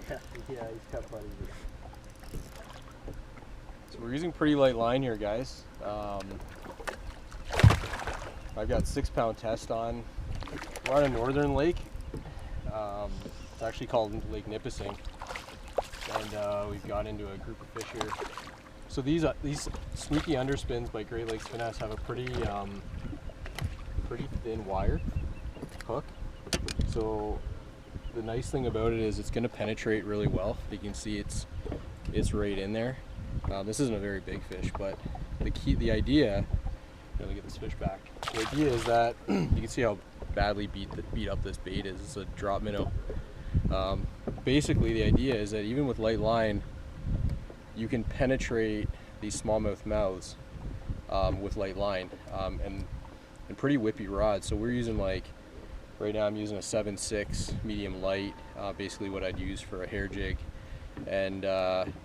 Yeah, he's got buddies. So we're using pretty light line here, guys. I've got 6-pound test on. We're on a northern lake. It's actually called Lake Nipissing, and we've got into a group of fish here. So these Sneaky Underspins by Great Lakes Finesse have a pretty thin wire hook. So the nice thing about it is it's going to penetrate really well. You can see it's right in there. This isn't a very big fish, but the idea. Let me get this fish back. The idea is that you can see how badly beat up this bait is. It's a drop minnow. Basically, the idea is that even with light line, you can penetrate these smallmouth mouths with light line and pretty whippy rods. So we're using, like, right now I'm using a 7.6 medium light, basically what I'd use for a hair jig, and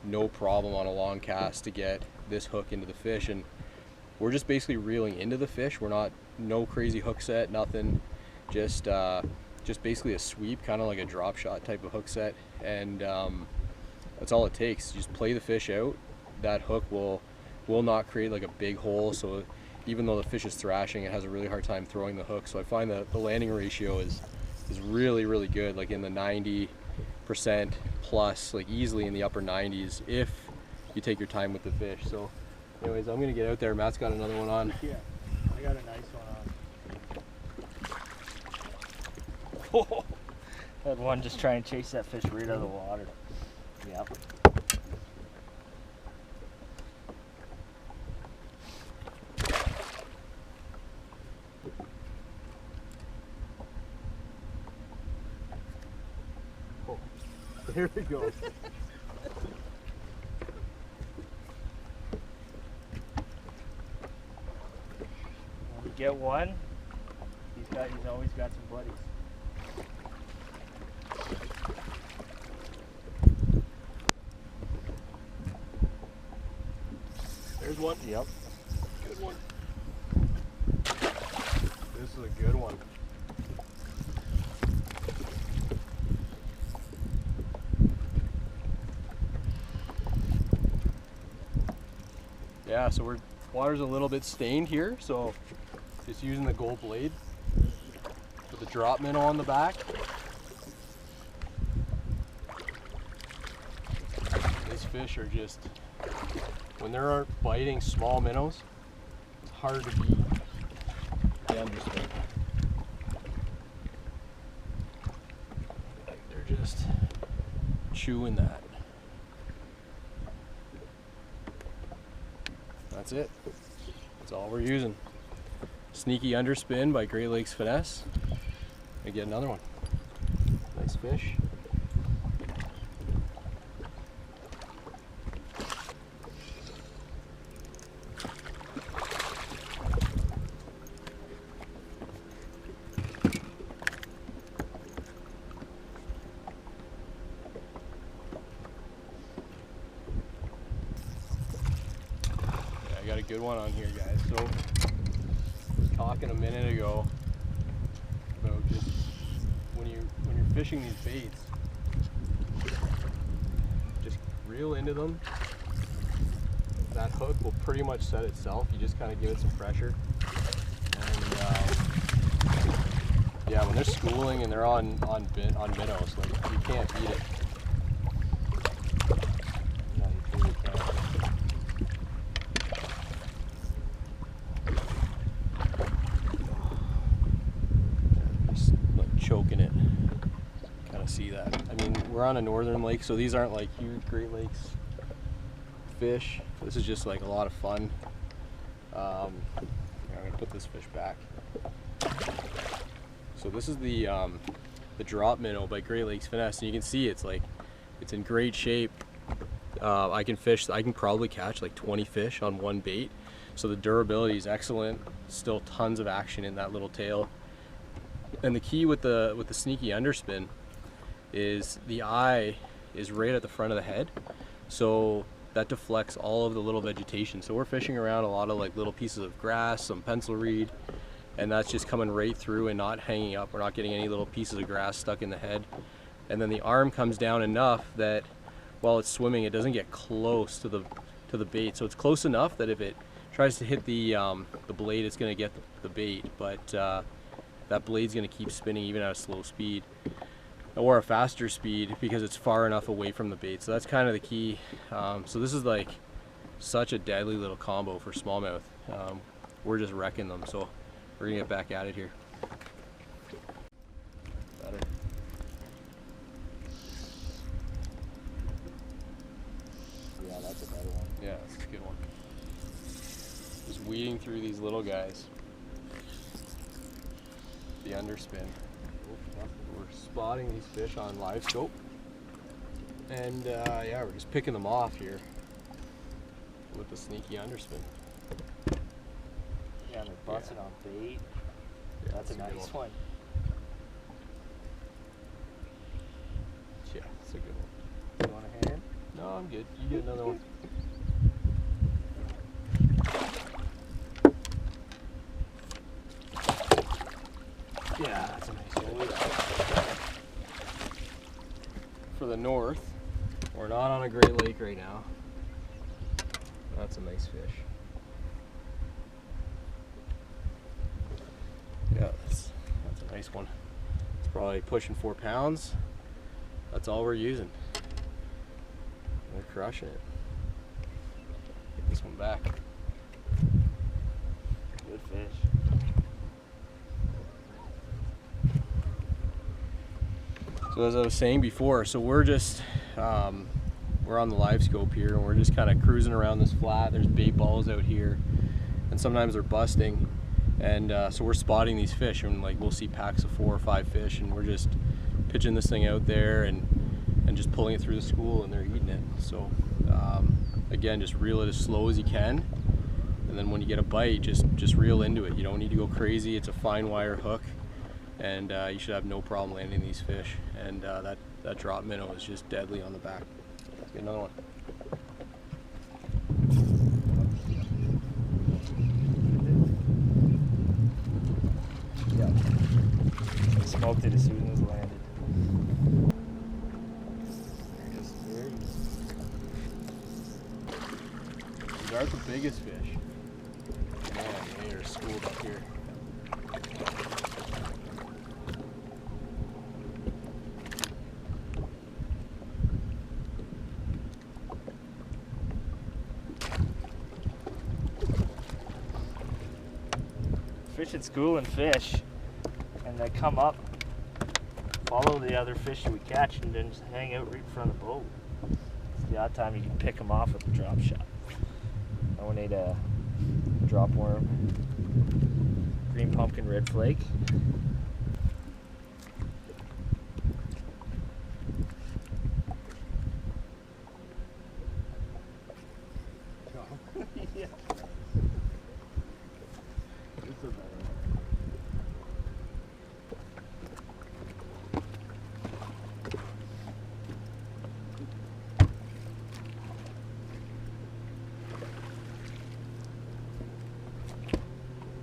no problem on a long cast to get this hook into the fish. And we're just basically reeling into the fish. We're not, no crazy hook set, nothing, just basically a sweep, kind of like a drop shot type of hook set, and that's all it takes. Just play the fish out. That hook will not create like a big hole, so even though the fish is thrashing, it has a really hard time throwing the hook. So I find that the landing ratio is really, really good, like in the 90% plus, like easily in the upper 90s if you take your time with the fish. So anyways, I'm gonna get out there. Matt's got another one on. Yeah, I got a nice one on. Had one just try and chase that fish right out of the water. Yep. Oh, there we go. When we get one, he's always got some buddies. There's one. Yep. Good one. This is a good one. Yeah, so water's a little bit stained here, so just using the gold blade with the drop minnow on the back. These fish are just, when they're biting small minnows, it's hard to beat the underspin. They're just chewing that. That's it. That's all we're using. Sneaky Underspin by Great Lakes Finesse. And get another one. Nice fish. Got a good one on here, guys. So I was talking a minute ago about just when you're fishing these baits, just reel into them. That hook will pretty much set itself. You just kind of give it some pressure, and yeah, when they're schooling and they're on minnows, like, you can't beat it. No, you truly can't. Choking it, kind of see that. I mean, we're on a northern lake, so these aren't like huge Great Lakes fish. This is just like a lot of fun. I'm gonna put this fish back. So this is the drop minnow by Great Lakes Finesse, and you can see it's in great shape. I can probably catch like 20 fish on one bait, so the durability is excellent. Still tons of action in that little tail. And the key with the Sneaky Underspin is the eye is right at the front of the head, so that deflects all of the little vegetation. So we're fishing around a lot of like little pieces of grass, some pencil reed, and that's just coming right through and not hanging up. We're not getting any little pieces of grass stuck in the head. and then the arm comes down enough that while it's swimming, it doesn't get close to the bait. So it's close enough that if it tries to hit the blade, it's going to get the bait, but that blade's going to keep spinning even at a slow speed or a faster speed because it's far enough away from the bait. So that's kind of the key. So this is like such a deadly little combo for smallmouth. We're just wrecking them, so we're gonna get back at it here. Better. Yeah, that's a better one. Yeah, that's a good one. Just weeding through these little guys. The underspin. We're spotting these fish on live scope. And yeah, we're just picking them off here with the Sneaky Underspin. Yeah, and they're busting on bait. Yeah, that's a nice one. Yeah, that's a good one. You want a hand? No, I'm good. You get another one. Yeah, that's a nice one. For the north, we're not on a Great Lake right now. That's a nice fish. Yeah, that's a nice one. It's probably pushing 4 pounds. That's all we're using. They're crushing it. Get this one back. Good fish. So as I was saying before, so we're just we're on the live scope here, and we're just kind of cruising around this flat. There's bait balls out here, and sometimes they're busting, and so we're spotting these fish, and like we'll see packs of 4 or 5 fish, and we're just pitching this thing out there and just pulling it through the school, and they're eating it. So again, just reel it as slow as you can, and then when you get a bite, just reel into it. You don't need to go crazy. It's a fine wire hook, and you should have no problem landing these fish. And that drop minnow is just deadly on the back. Let's get another one. Yeah. I smoked it as soon as it landed. There it is. These aren't the biggest fish. Man, they are schooled up here. Fish at school and fish, and they come up, follow the other fish that we catch, and then just hang out right in front of the boat. It's the odd time you can pick them off with a drop shot. I want to eat a drop worm, green pumpkin, red flake. Yeah. It's a better one.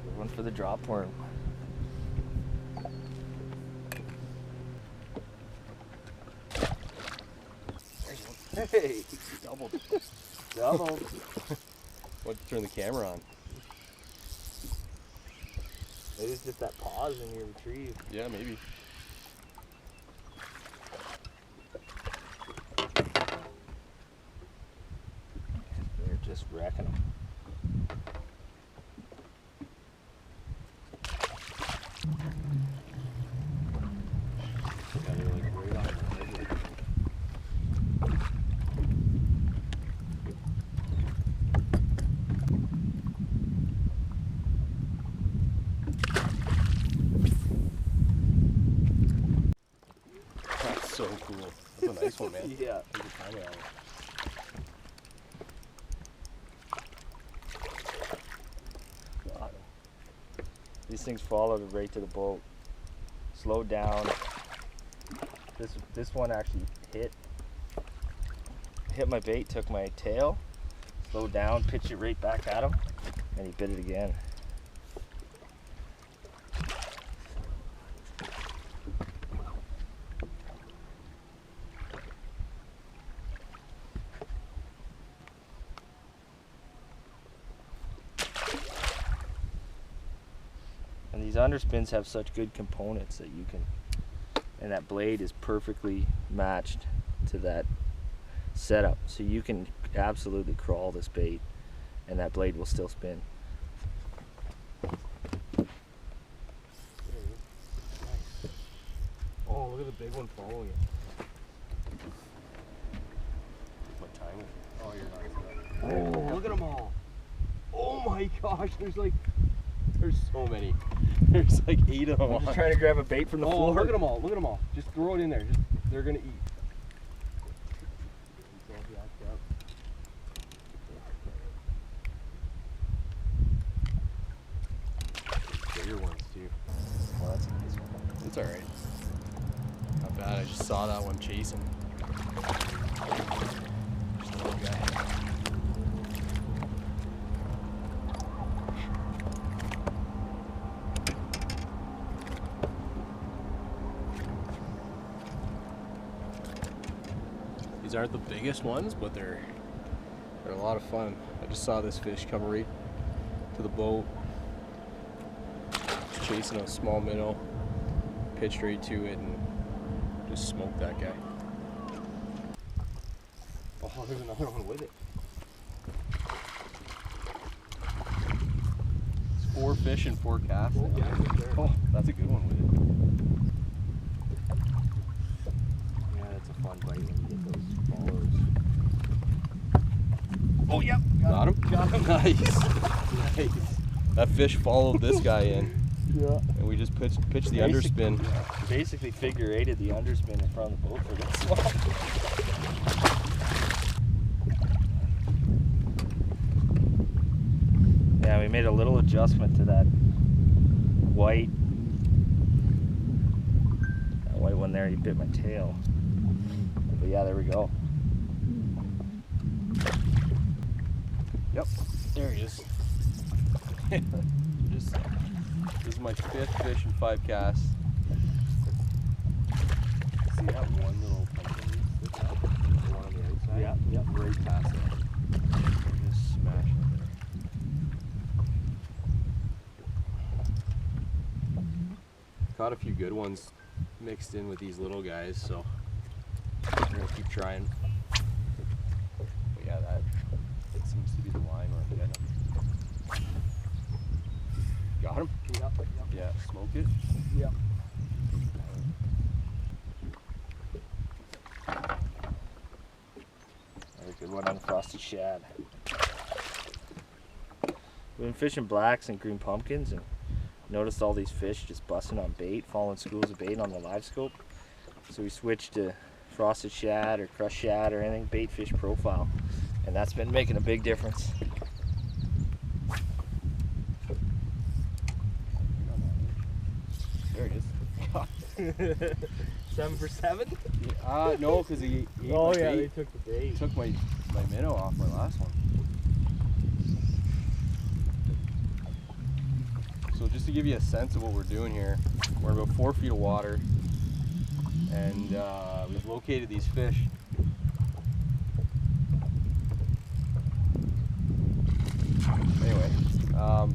Good one for the drop worm. Hey, doubled. Doubled. What, turn the camera on? Maybe it's just that pause in your retrieve. Yeah, maybe. They're just wrecking them. Yeah, they're like right on the edge. That's so cool. That's a nice one, man. Yeah. Take your time with that one. Got 'em. These things followed right to the boat. Slowed down. This one actually hit my bait, took my tail, slowed down, pitched it right back at him, and he bit it again. underspins have such good components that you can, and that blade is perfectly matched to that setup, so you can absolutely crawl this bait and that blade will still spin. Oh, look at the big one following it. My timer. Oh, you're not. Oh, look at them all. Oh my gosh, there's so many. There's like 8 of them. I'm just trying to grab a bait from the floor. Look at them all. Look at them all. Just throw it in there. They're gonna eat. Bigger ones too. Well, that's a nice one. It's alright. Not bad. I just saw that one chasing. Just a little guy. These aren't the biggest ones, but they're a lot of fun. I just saw this fish come right to the boat. Just chasing a small minnow, pitched right to it and just smoked that guy. Oh, there's another one with it. It's 4 fish and 4 casts. Oh, yeah, right there. Oh, that's a good one with it. Yeah, that's a fun bite when you get those followers. Oh, yep. Got him? Got him. Nice. Nice. That fish followed this guy in. Yeah. And we just pitched the underspin. Basically figure eighted the underspin in front of the boat for that swap. Yeah, we made a little adjustment to that white one there. He bit my tail. But yeah, there we go. Yep, there he is. This is my 5th fish and 5 casts. See that one little pumpkin leaf that's out? The one on the outside? Yeah, yep. Right past it. Just smash it there. Caught a few good ones mixed in with these little guys, so we're gonna keep trying. But yeah, that seems to be the line where I'm getting them. Got him? Yep. Yeah, smoke it. Yep. Very good one on frosty shad. We've been fishing blacks and green pumpkins and noticed all these fish just busting on bait, following schools of bait on the live scope. So we switched to frosted shad or crushed shad or anything bait fish profile, and that's been making a big difference. There it is. 7 for 7? No, because he ate Oh my yeah, bait. they took the bait. Took my minnow off my last one. So just to give you a sense of what we're doing here, we're about 4 feet of water, and we've located these fish. Anyway,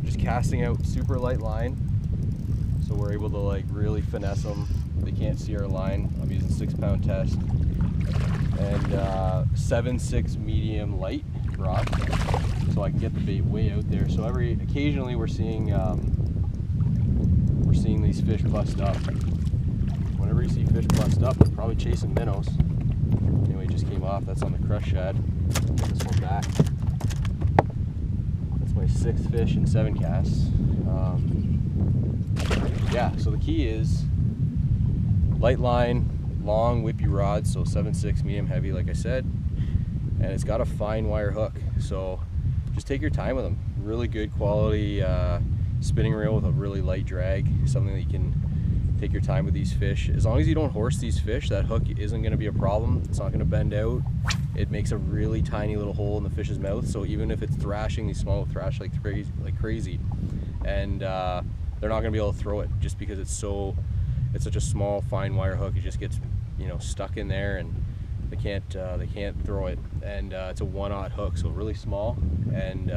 just casting out super light line, so we're able to like really finesse them. They can't see our line. I'm using 6-pound test and 7/6 medium light rod, so I can get the bait way out there. So occasionally we're seeing these fish bust up. Whenever you see fish bust up, we're probably chasing minnows. Anyway, it just came off. That's on the crush shad. Get this one back. That's my 6th fish in 7 casts. Yeah, so the key is light line, long whippy rod, so 7/6 medium heavy like I said, and it's got a fine wire hook, so just take your time with them. Really good quality spinning reel with a really light drag, something that you can take your time with these fish. As long as you don't horse these fish, that hook isn't going to be a problem. It's not going to bend out. It makes a really tiny little hole in the fish's mouth, so even if it's thrashing, these small thrash like crazy, and they're not going to be able to throw it just because it's such a small fine wire hook. It just gets, you know, stuck in there and they can't throw it. And it's a 1/0 hook, so really small, and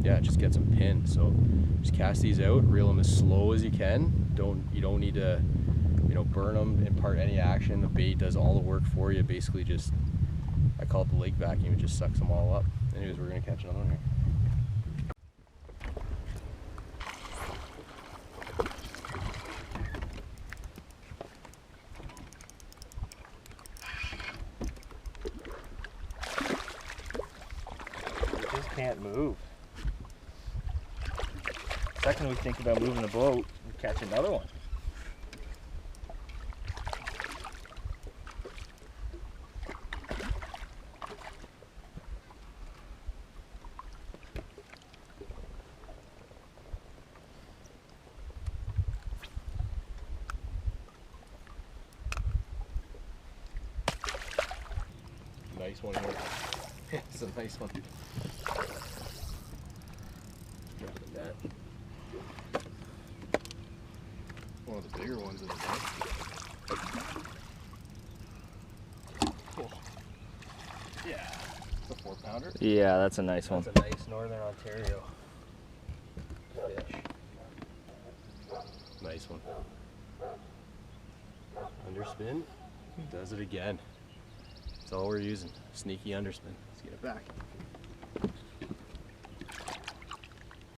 yeah, it just gets them pinned. So just cast these out, reel them as slow as you can. You don't need to, you know, burn them, impart any action. The bait does all the work for you. Basically just, I call it the lake vacuum, it just sucks them all up. Anyways, we're gonna catch another one here. Can't move. Second we think about moving the boat, we catch another one. Nice one here. It's a nice one. That. One of the bigger ones in the boat. Cool. Yeah. It's a 4-pounder. Yeah, that's a nice one. That's a nice Northern Ontario fish. Nice one. Underspin. Does it again. That's all we're using. Sneaky underspin. Let's get it back.